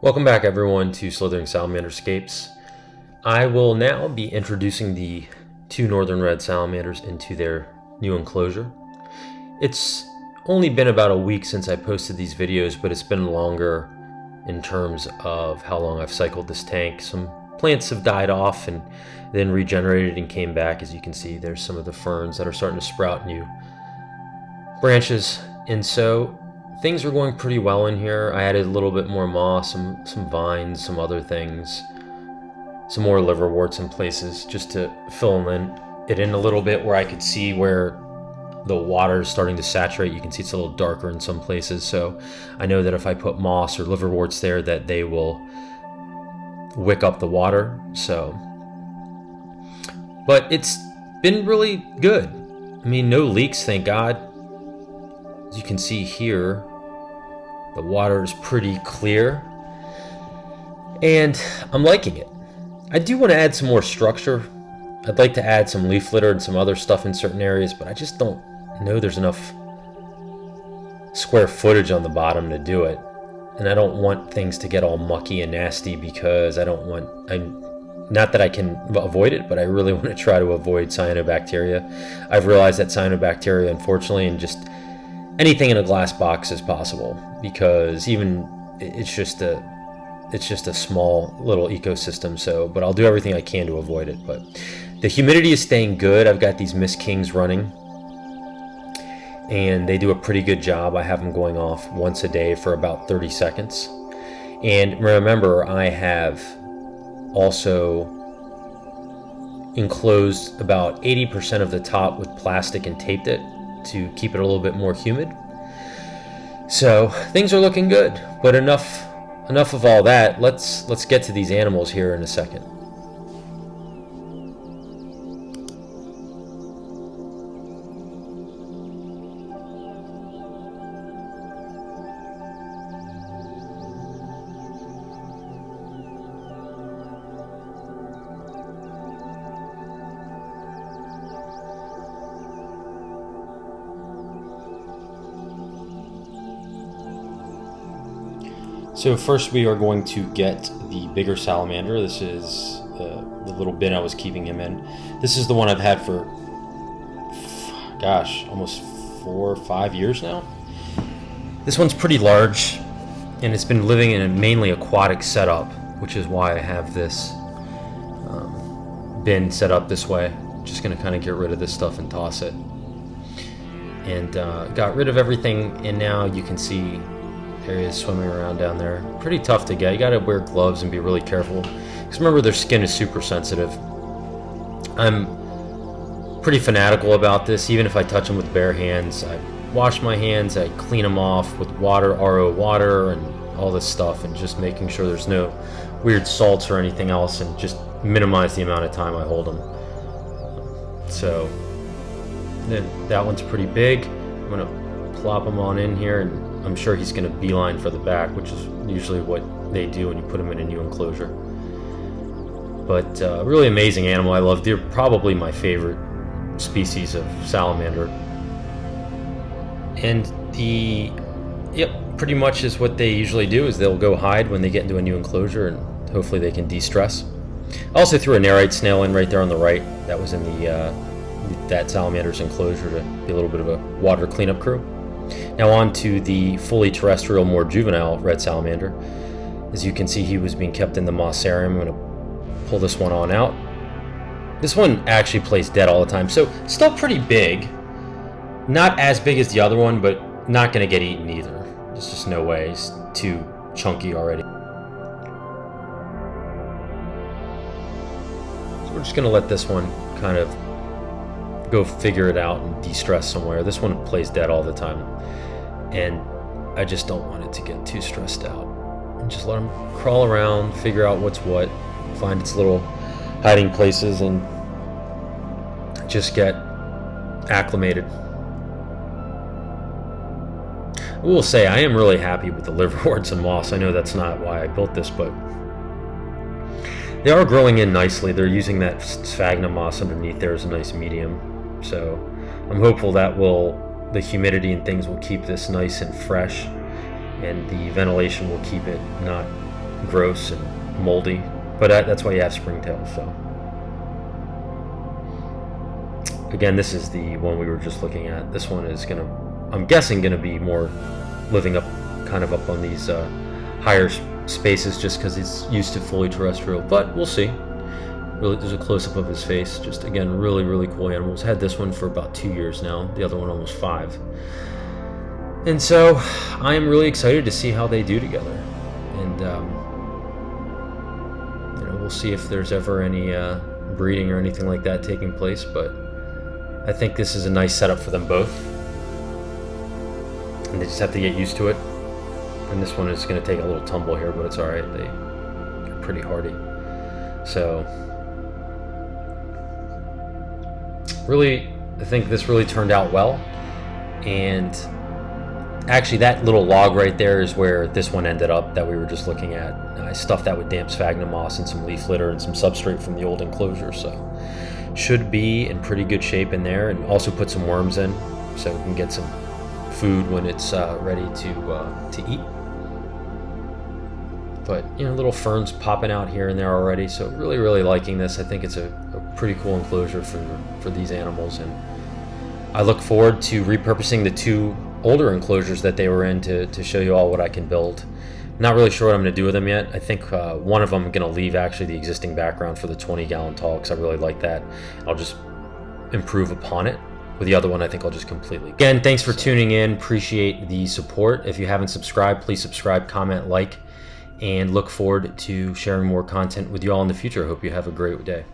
Welcome back everyone to Slithering Salamander Escapes. I will now be introducing the two northern red salamanders into their new enclosure. It's only been about a week since I posted these videos, but it's been longer in terms of how long I've cycled this tank. Some plants have died off and then regenerated and came back. As you can see, there's some of the ferns that are starting to sprout new branches, and so things are going pretty well in here. I added a little bit more moss, some vines, some other things, some more liverworts in places just to fill it in a little bit where I could see where the water is starting to saturate. You can see it's a little darker in some places, so I know that if I put moss or liverworts there that they will wick up the water. But it's been really good. I mean, no leaks, thank God. As you can see here, the water is pretty clear, and I'm liking it. I do want to add some more structure. I'd like to add some leaf litter and some other stuff in certain areas, but I just don't know there's enough square footage on the bottom to do it. And I don't want things to get all mucky and nasty because not that I can avoid it, but I really want to try to avoid cyanobacteria. I've realized that cyanobacteria, unfortunately, and just anything in a glass box is possible, because even it's just a small little ecosystem. But I'll do everything I can to avoid it. But the humidity is staying good. I've got these Mist Kings running, and they do a pretty good job. I have them going off once a day for about 30 seconds. And remember, I have also enclosed about 80% of the top with plastic and taped it to keep it a little bit more humid. So things are looking good, but enough of all that. Let's get to these animals here in a second. So first we are going to get the bigger salamander. This is the little bin I was keeping him in. This is the one I've had for, gosh, almost 4 or 5 years now. This one's pretty large, and it's been living in a mainly aquatic setup, which is why I have this bin set up this way. Just going to kind of get rid of this stuff and toss it. And got rid of everything, and now you can see areas swimming around down there. Pretty tough to get. You got to wear gloves and be really careful, because remember, their skin is super sensitive. I'm pretty fanatical about this. Even if I touch them with bare hands, I wash my hands, I clean them off with water, RO water, and all this stuff, and just making sure there's no weird salts or anything else, and just minimize the amount of time I hold them. So then that one's pretty big. I'm gonna plop them on in here, and I'm sure he's going to beeline for the back, which is usually what they do when you put them in a new enclosure. But really amazing animal. I love. They're probably my favorite species of salamander. And pretty much is what they usually do is they'll go hide when they get into a new enclosure, and hopefully they can de-stress. I also threw a narite snail in right there on the right. That was in that salamander's enclosure to be a little bit of a water cleanup crew. Now on to the fully terrestrial, more juvenile red salamander. As you can see, he was being kept in the mossarium. I'm going to pull this one on out. This one actually plays dead all the time, so still pretty big. Not as big as the other one, but not going to get eaten either. There's just no way. He's too chunky already. So we're just going to let this one kind of go figure it out and de-stress somewhere. This one plays dead all the time, and I just don't want it to get too stressed out. And just let him crawl around, figure out what's what, find its little hiding places, and just get acclimated. I will say I am really happy with the liverworts and moss. I know that's not why I built this, but they are growing in nicely. They're using that sphagnum moss underneath there as a nice medium. So I'm hopeful that the humidity and things will keep this nice and fresh, and the ventilation will keep it not gross and moldy, but that's why you have springtails. So again, this is the one we were just looking at. This one is gonna, I'm guessing, gonna be more living up, kind of up on these higher spaces, just because he's used to fully terrestrial. But we'll see. Really, there's a close-up of his face. Just again, really, really cool animals. Had this one for about 2 years now. The other one almost 5. And so I am really excited to see how they do together. And we'll see if there's ever any breeding or anything like that taking place. But I think this is a nice setup for them both. And they just have to get used to it. And this one is going to take a little tumble here, but it's alright. They're pretty hardy. So really, I think this really turned out well. And actually, that little log right there is where this one ended up that we were just looking at. I stuffed that with damp sphagnum moss and some leaf litter and some substrate from the old enclosure. So should be in pretty good shape in there. And also put some worms in so we can get some food when it's ready to eat. But little ferns popping out here and there already. So really, really liking this. I think it's a pretty cool enclosure for these animals. And I look forward to repurposing the 2 older enclosures that they were in to show you all what I can build. Not really sure what I'm going to do with them yet. I think one of them I'm going to leave actually the existing background for the 20-gallon tall, because I really like that. I'll just improve upon it. With the other one, I think I'll just completely. Again, thanks for tuning in. Appreciate the support. If you haven't subscribed, please subscribe, comment, like, and look forward to sharing more content with you all in the future. I hope you have a great day.